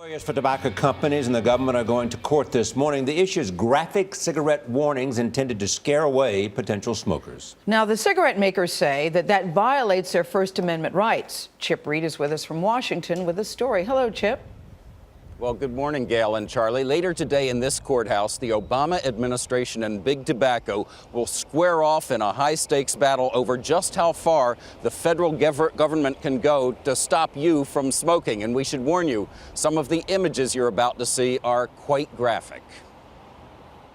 Lawyers for tobacco companies and the government are going to court this morning. The issue is graphic cigarette warnings intended to scare away potential smokers. Now, the cigarette makers say that violates their First Amendment rights. Chip Reid is with us from Washington with a story. Hello, Chip. Well, good morning, Gail and Charlie. Later today in this courthouse, the Obama administration and Big Tobacco will square off in a high-stakes battle over just how far the federal government can go to stop you from smoking. And we should warn you, some of the images you're about to see are quite graphic.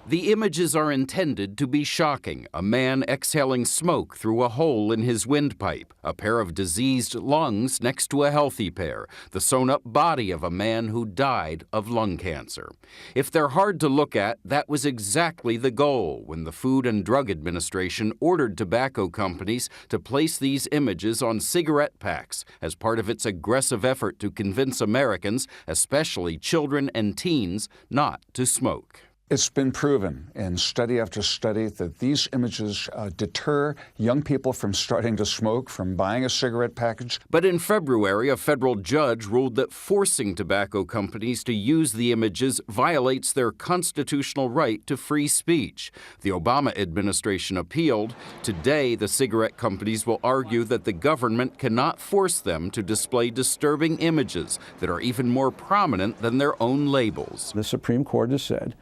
The images are intended to be shocking. A man exhaling smoke through a hole in his windpipe, a pair of diseased lungs next to a healthy pair, the sewn-up body of a man who died of lung cancer. If they're hard to look at, that was exactly the goal when the Food and Drug Administration ordered tobacco companies to place these images on cigarette packs as part of its aggressive effort to convince Americans, especially children and teens, not to smoke. It's been proven in study after study that these images deter young people from starting to smoke, from buying a cigarette package. But in February, a federal judge ruled that forcing tobacco companies to use the images violates their constitutional right to free speech. The Obama administration appealed. Today, the cigarette companies will argue that the government cannot force them to display disturbing images that are even more prominent than their own labels. The Supreme Court has said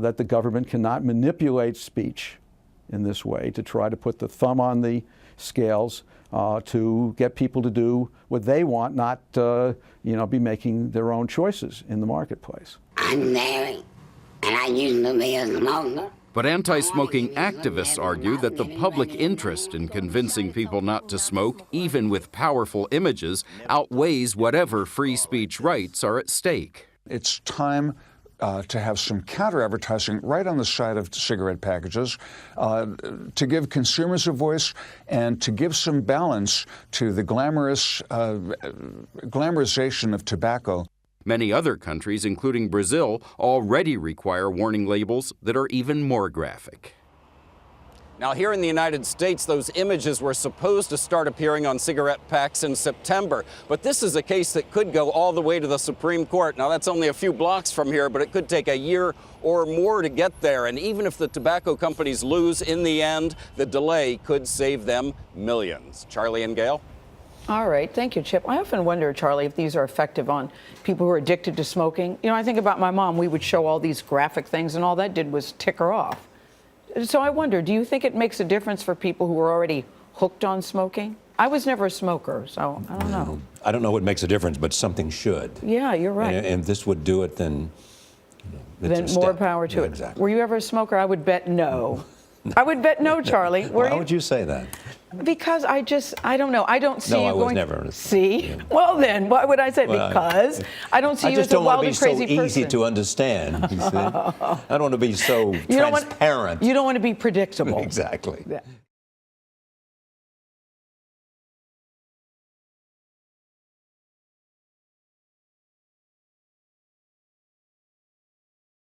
that the government cannot manipulate speech in this way to try to put the thumb on the scales to get people to do what they want, not be making their own choices in the marketplace. I'm married, and I used to be a smoker. But anti-smoking activists argue that the public interest in convincing people not to smoke, even with powerful images, outweighs whatever free speech rights are at stake. It's time to have some counter-advertising right on the side of cigarette packages, to give consumers a voice and to give some balance to the glamorization of tobacco. Many other countries, including Brazil, already require warning labels that are even more graphic. Now, here in the United States, those images were supposed to start appearing on cigarette packs in September. But this is a case that could go all the way to the Supreme Court. Now, that's only a few blocks from here, but it could take a year or more to get there. And even if the tobacco companies lose in the end, the delay could save them millions. Charlie and Gail? All right. Thank you, Chip. I often wonder, Charlie, if these are effective on people who are addicted to smoking. You know, I think about my mom. We would show all these graphic things, and all that did was tick her off. So I wonder, do you think it makes a difference for people who are already hooked on smoking? I was never a smoker, so I don't know. I don't know what makes a difference, but something should. Yeah, you're right. And if this would do it, then then more power to it. Exactly. Were you ever a smoker? I would bet no. I would bet no, Charlie. Why would you say that? Because I don't know. I don't see you going. No, I was never. See? Yeah. Well, then, why would I say because I don't see you as a wild and crazy person. I just don't want to be so easy to understand. You see? I don't want to be so transparent. You don't want to be predictable. Exactly. Yeah.